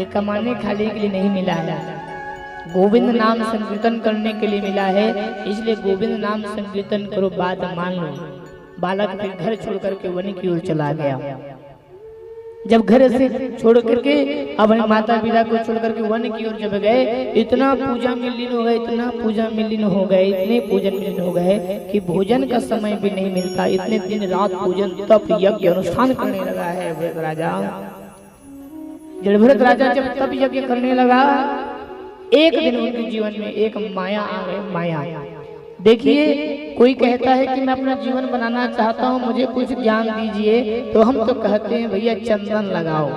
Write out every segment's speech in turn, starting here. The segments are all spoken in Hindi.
ये कमाने खाने के लिए नहीं मिला है, गोविंद नाम संकीर्तन करने के लिए मिला है। इसलिए गोविंद नाम संकीर्तन करो, बात मान लो। बालक फिर घर छोड़ करके वन की ओर चला गया। जब घर से छोड़ करके अपने माता पिता को छोड़ करके वन की ओर जब गए, इतना पूजा में लीन हो गए, इतना पूजा में लीन हो गए, इतने पूजन में लीन हो गए कि भोजन का समय भी नहीं मिलता। इतने दिन रात पूजन तप यज्ञ अनुष्ठान करने लगा है भरत राजा। जब भरत राजा जब तप यज्ञ करने लगा, एक दिन उनके जीवन में एक माया आ गई। माया देखिए, कोई कहता है कि मैं अपना जीवन बनाना चाहता हूँ, मुझे कुछ ज्ञान दीजिए, तो हम तो कहते हैं भैया चंदन लगाओ,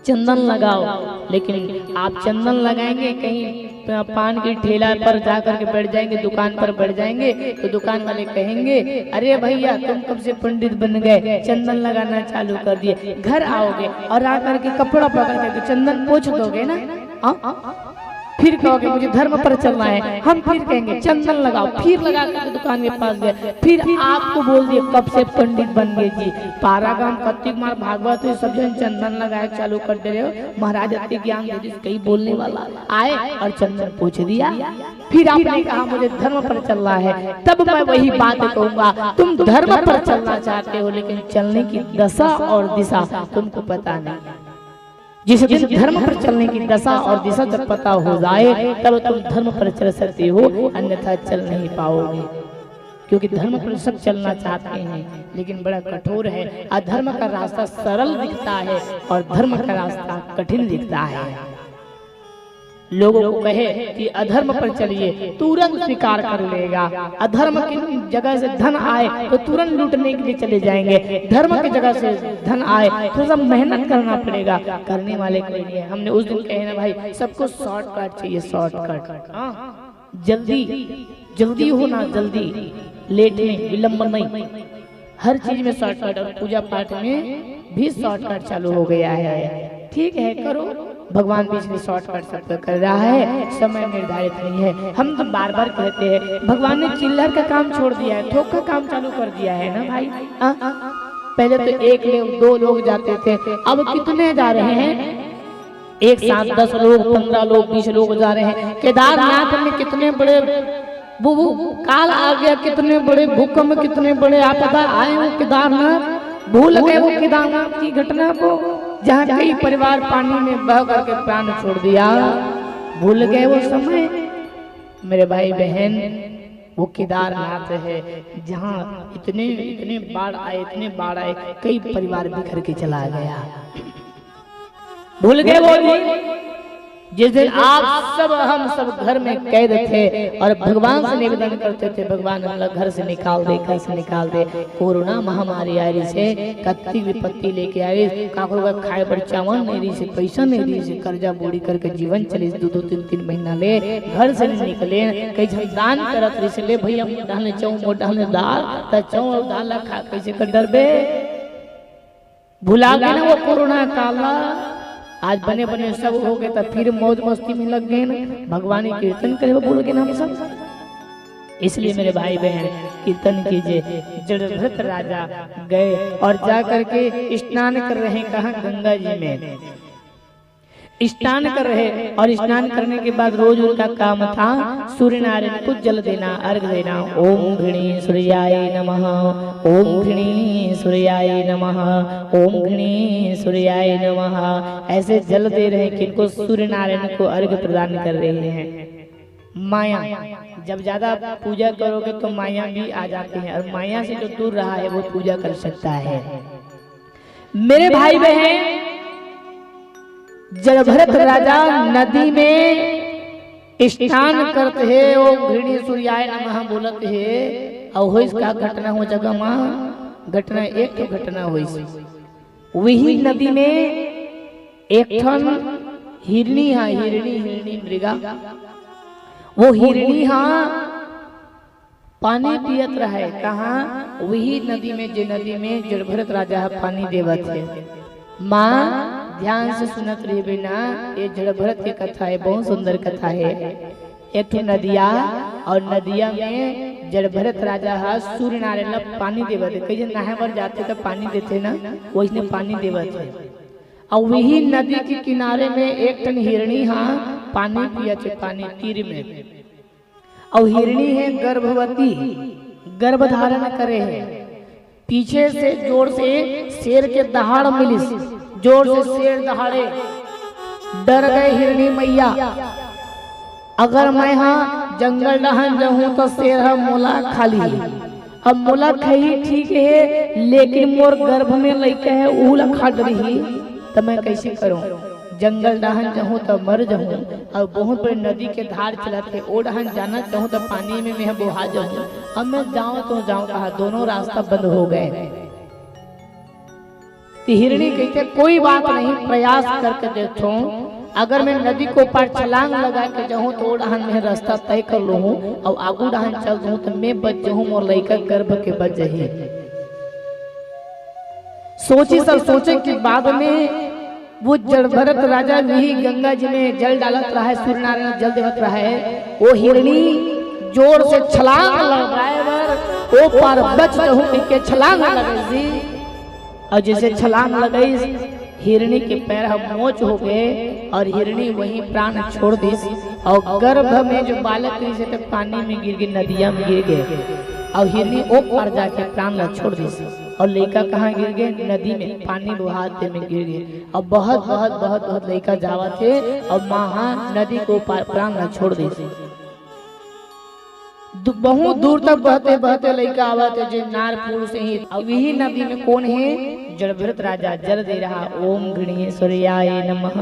चंदन लगाओ। लेकिन आप चंदन लगाएंगे, कहीं पान की ठेला पर जाकर के बैठ जाएंगे, दुकान पर बैठ जाएंगे, तो दुकान वाले कहेंगे अरे भैया तुम कब से पंडित बन गए, चंदन लगाना चालू कर दिए। घर आओगे और आकर के कपड़ा पकड़ करके चंदन पोंछ दोगे ना, फिर कहोगे मुझे धर्म पर चलना है, हम फिर कहेंगे चंदन लगाओ, फिर लगा कर दुकान के पास गए, फिर आपको बोल दिए कब से पंडित बन गए जी। पारागाम कार्तिक मार भागवत तो सब जन चंदन लगाए चालू कर दे रहे हो, महाराज इतने ज्ञान दे दी, कहीं बोलने वाला आए और चंदन पूछ दिया। फिर आपने कहा मुझे धर्म पर चलना है, तब मैं वही बात कहूंगा, तुम धर्म पर चलना चाहते हो लेकिन चलने की दशा और दिशा तुमको पता नहीं। जिस दिन धर्म पर चलने की दशा और दिशा जब पता हो जाए तब तुम धर्म पर चल सकते हो, अन्यथा चल नहीं पाओगे। क्योंकि धर्म पर सब चलना चाहते हैं लेकिन बड़ा कठोर है। अधर्म का रास्ता सरल दिखता है और धर्म का रास्ता कठिन दिखता है। लोगों को कहे कि अधर्म पर चलिए, तुरंत स्वीकार कर लेगा। अधर्म की जगह से धन आए तो तुरंत लूटने के लिए चले जाएंगे, धर्म की जगह से धन आए तो सब मेहनत करना पड़ेगा, करने वाले के लिए। हमने उस दिन कहे ना भाई, सबको शॉर्टकट चाहिए, शॉर्टकट, जल्दी जल्दी होना, जल्दी, लेट में, विलंब नहीं, हर चीज में शॉर्टकट। और पूजा पाठ में भी शॉर्टकट चालू हो गया है। ठीक है, करो, भगवान बीच में शॉर्टकट सब कर रहा है, समय निर्धारित नहीं है। हम तो बार बार कहते हैं भगवान ने चिल्लर का काम छोड़ दिया है, थोक का काम चालू कर दिया है ना भाई। पहले तो 1 लोग 2 लोग जाते थे, अब कितने जा रहे हैं? एक साथ 10 लोग, 15 लोग, 20 लोग जा रहे हैं। केदारनाथ में कितने बड़े काल आ गया, कितने बड़े भूकंप, कितने बड़े आपदा आए हो केदारनाथ। भूल गए वो केदारनाथ की घटना को, जहाँ कई परिवार पानी में बह करके प्राण छोड़ दिया। भूल गए वो समय मेरे भाई बहन। वो केदारनाथ है जहाँ इतने बाढ़ आए, इतने बाढ़ आए, कई परिवार बिखर के चला गया। भूल गए वो दिन जिस दिन आप सब हम सब घर में कैद थे और भगवान से निवेदन करते थे, भगवान हम लोग घर से निकाल दे, घर से निकाल दे। कोरोना महामारी आ रही से, कत्ती विपत्ति लेके आ रही, काकरो का खाए पर चावल नहीं रही से, पैसा नहीं रही से, कर्जा बोड़ी करके जीवन चले 2-2, 3-3 महीना ले, घर से नहीं निकले। कई दान करत रही से, ले भैया डालने चाऊ, मोट डालने दाल, तो चाऊ और दाल खा कैसे कर डरबे। भुला गए ना वो कोरोना काला। आज बने बने सब हो गए तो फिर मौज मस्ती में लग गए ना, भगवान कीर्तन करे बोल गए ना हम सब। इसलिए मेरे भाई बहन कीर्तन कीजिए। जड़भरत राजा गए और जा करके स्नान कर रहे, कहा गंगा जी में स्नान कर रहे। और स्नान करने के बाद रोज उनका काम था सूर्य नारायण को जल देना, अर्घ देना। ओम घृणी सूर्याय नमः, ओम घृणी सूर्याय नमः, ओम घृणी सूर्याय नमः। ऐसे जल दे रहे हैं, किनको सूर्य नारायण को अर्घ प्रदान कर रहे हैं। माया, जब ज्यादा पूजा करोगे तो माया भी आ जाती है, और माया से जो दूर रहा है वो पूजा कर सकता है। मेरे भाई बहन, जड़भरत राजा नदी में स्नान करते है, ओम घृणी सूर्याय नमः बोलत है। और हो इसका घटना हो जगह माँ, घटना एक तो घटना हुई, वही नदी में एक ठन हिरणी है, हिरणी मृगा। वो हिरणी पानी पियत रहे, कहाँ? वही नदी में, जो नदी में जड़भरत राजा पानी देवत है। माँ ध्यान से सुनत रही बिना, ये जड़भरत की कथा है, बहुत सुंदर कथा है। एक नदिया, और नदिया में जड़भरत राजा सूर्य नारायण पानी देवत है। कई जन नहाए बर जाते तो पानी देते ना, वैसे पानी देवत है। और वही नदी के किनारे में एक टन हिरणी हाँ पानी पिया थे, पानी तीर में। और हिरणी है गर्भवती, गर्भ धारण करे है। पीछे से जोर से शेर के दहाड़ मिली, जोर से शेर दहाड़े, डर गए हिरणी मैया। अगर मैं हाँ जंगल डहन जाऊं तो शेर है मोला खाली, अब मोला खही ठीक है, लेकिन मोर गर्भ में लइका है ऊला खा रही, तो मैं कैसे करूं? जंगल डहन जाऊं तो मर जाऊं, और बहुत बड़ी नदी के धार चलाते ओ डहन जाना चाहूं तो पानी में मैं बुहा जाऊं। अब मैं जाऊं तो जाऊं कहा, दोनों रास्ता बंद हो गए। हिरणी कहते कोई बात नहीं, प्रयास करके देखो, अगर मैं नदी को पार छलांग लगा के जाऊं तो ओ डहन में रास्ता तय कर लूं, और आगू डहन चल जाऊं तो मैं बच जाऊं, और लइका गर्भ के बच जाही। सोची सब सोचे कि बाद में वो जड़भरत राजा भी गंगा जी में जल डालत रहा है, सूर्य नारायण जल देवत रहा है। वो हिरणी जोर से छलांग लगाए बर ओ पार बच जाऊं के छलांग लगाई, और जैसे छलांग लगाई हिरणी के पैर हम मोच हो गए, और हिरणी वहीं प्राण छोड़ दी, और गर्भ में जो बालक थे तो पानी में गिर गए, नदिया में गिर गए, और हिरणी ओ पार जाके प्राण छोड़ दी, और लइका कहाँ गिर गए? नदी में, पानी बहाते में गिर गए। और बहुत बहुत बहुत बहुत लइका जावा थे, और माँ नदी को प्राण छोड़ दी। बहुत दूर तक बहते बहते लइका आवा थे, जो नारपुर से ही। अब यही नदी में कौन है? जड़भरत राजा जल दे रहा, ओम गणेश्वराय नमः,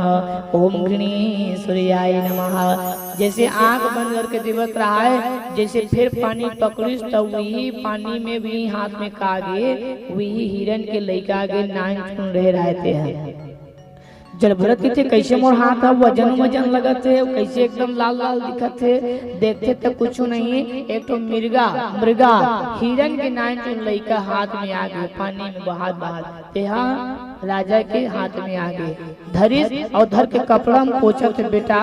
ओम गणेश्वराय नमः। जैसे आंख बंद करके दिवत रहा है, जैसे फिर पानी पकड़ी तो वही पानी में भी हाथ में कागे, वही हिरन के लइका आगे नान चुन रहे रहते हैं। जड़भरत के थे कैसे मोर हाथ वजन वजन लगत है, कैसे एकदम लाल लाल दिखत है, देखते तो कुछ नहीं, एक तो मृगा मृगा हिरन के नान चुन लइका हाथ में आ गए, पानी में बहात बहात तेहा राजा के हाथ में आ गए। धरिस और धर के कपड़ा में पोछत, बेटा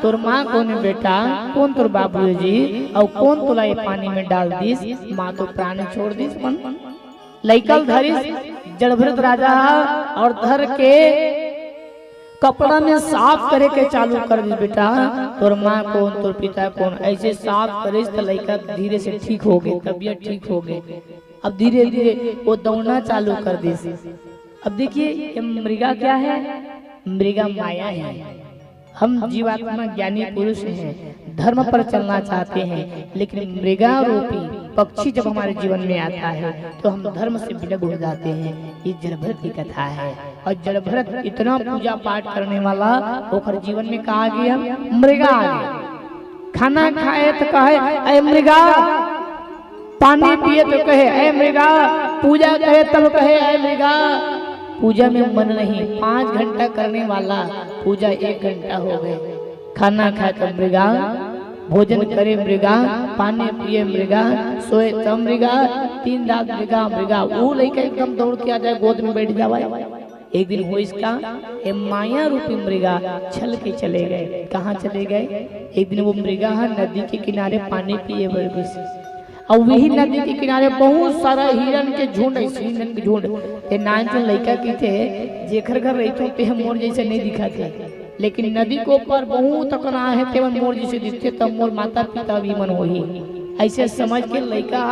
तोर माँ कौन है? बेटा कौन तोर बाबू जी? और कौन तोला ये पानी में डाल दिस? माँ तो प्राण छोड़ दिस। मन लइकल धरिस जड़भरत राजा और धर के कपड़ा में साफ करे के चालू कर दी, बेटा तोर माँ कौन, तोर पिता कौन, ऐसे साफ करे तो लइका धीरे से ठीक हो गए, तबियत ठीक हो गए। अब धीरे धीरे वो दौड़ना चालू कर दी। अब देखिए मृगा क्या है? मृगा माया है। हम जीवात्मा ज्ञानी पुरुष हैं, धर्म पर चलना चाहते हैं, लेकिन मृगा रूपी पक्षी जब हमारे जीवन में आता है तो हम धर्म से विलग हो जाते हैं। ये जड़भरत की कथा है, और जड़भरत इतना पूजा पाठ करने वाला होकर जीवन में कहा गया मृगा आ गया। खाना खाए तो कहे अरे मृगा, पानी पिए तो कहे अरे मृगा, पूजा कहे तब कहे अरे मृगा। पूजा में मन नहीं, 5 घंटा करने वाला पूजा 1 घंटा हो गए। खाना खाकर मृगा, भोजन करे मृगा, पानी पिए मृगा, सोए तब मृगा, 3 रात मृगा मृगा। वो लइका एकदम दौड़ के आ जाए, गोद में बैठ जावा। एक दिन हो इसका माया रूपी मृगा छल के चले गए। कहाँ चले गए? एक दिन वो मृगा नदी के किनारे पानी पिए बरबस, और वही नदी के किनारे बहुत सारा हिरन के झुंड, हिरन के झुंड नान जो लइका की थे, जेखर घर रहते पे हम मोर जैसे नहीं दिखा थे, लेकिन नदी को पर बहुत अकना है तेवन मोर जैसे दिखते, तब मोर माता पिता भी मन होही। ऐसे समझ के लइका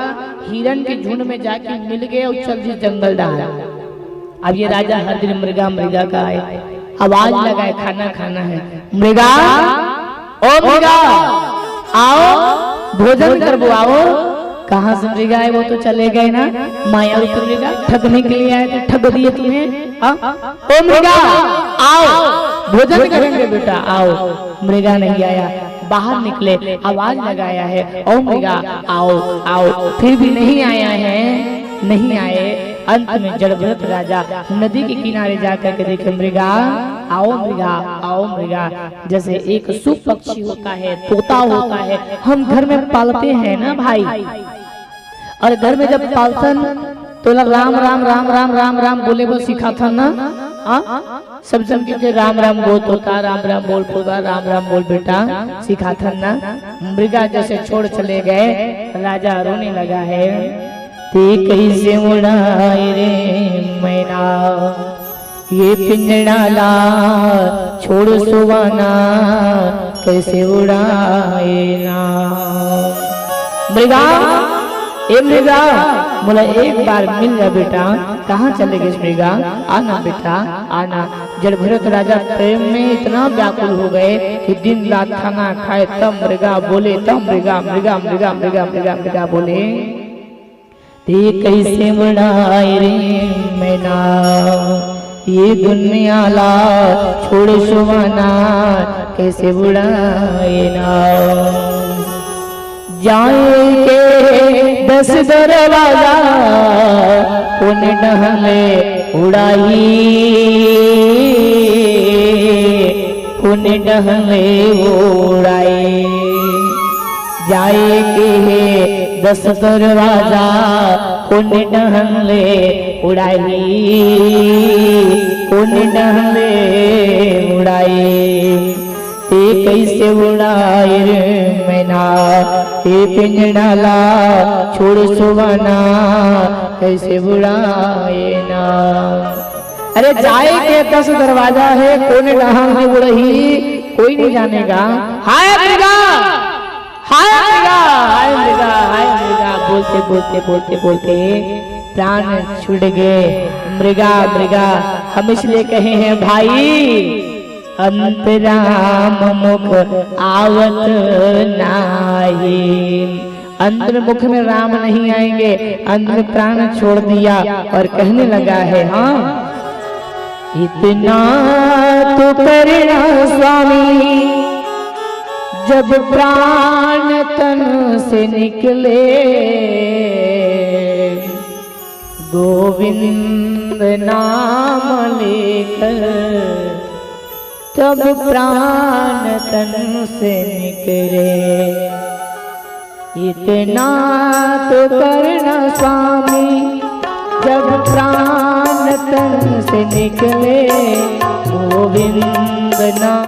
हिरन के झुंड में जाके मिल गए और चल जी जंगल डाला। अब ये राजा हर दिन मृगा मृगा का आवाज लगाए, खाना खाना है। मृगा ओ मृगा आओ भोजन करबो आओ। कहाँ से मृगा है? वो तो चले गए ना, माया रूपी मृगा ठगने के लिए आए थे, ठग दिए तुम्हें। ओ मृगा आओ भोजन करेंगे बेटा आओ। मृगा नहीं आया, बाहर निकले, आवाज लगाया है ओ मृगा आओ आओ, फिर भी नहीं आया है, नहीं आए। अंत में जड़भरत राजा नदी के किनारे जाकर के देखे मृगा आओ मृगा आओ मृगा। जैसे एक सुख पक्षी होता है, तोता होता है, हम घर में पालते हैं ना भाई, और घर में जब पालतन तो राम राम राम राम राम राम बोले वो सिखा था ना। सब जन के राम राम बोल तोता, राम राम बोल पोता, राम राम बोल बेटा सिखा था ना। मृगा जैसे छोड़ चले गए, राजा रोने लगा है। ते कैसे उड़ाए रे मैना, ये पिंजड़ा ला छोड़ सुवाना कैसे उड़ाए ना। मृगा, ए मृगा, बोला एक बार मिल जा बेटा। कहाँ चले गए मृगा? आना बेटा आना। जब भरत राजा प्रेम में इतना व्याकुल हो गए कि दिन रात खाना खाए तब मृगा बोले, तब मृगा मृगा मृगा मृगा मृगा मृगा बोले, ते कैसे उड़ाए रे मैना, ये दुनिया ला छोड़ सुवाना कैसे उड़ाए ना। जाएंगे 10 दरवाजा उन डहले उड़ाई, उन डहले उड़ाई। जाएंगे 10 दरवाजा उन डहले उड़ाई, उन डहले उड़ाई। ते कैसे उड़ाए रे मैना, ते पिंजड़ा ला छोड़ सुवाना कैसे उड़ाए ना। अरे जाए के 10 दरवाजा है, कौन डहां में उड़ही कोई नहीं जानेगा। हाय मृगा, हाय मृगा, हाय मृगा, हाय मृगा बोलते बोलते बोलते बोलते प्राण छूट गए। मृगा मृगा हम इसलिए कहे हैं भाई, अंतराम मुख आवत नाही। अंतर मुख में राम नहीं आएंगे। अंतर प्राण छोड़ दिया और कहने लगा है, हाँ इतना तो करना स्वामी, जब प्राण तन से निकले, गोविंद नाम लेकर तब प्राण तन से निकले। इतना तो करना स्वामी, जब प्राण तन से निकले, गोविंद नाम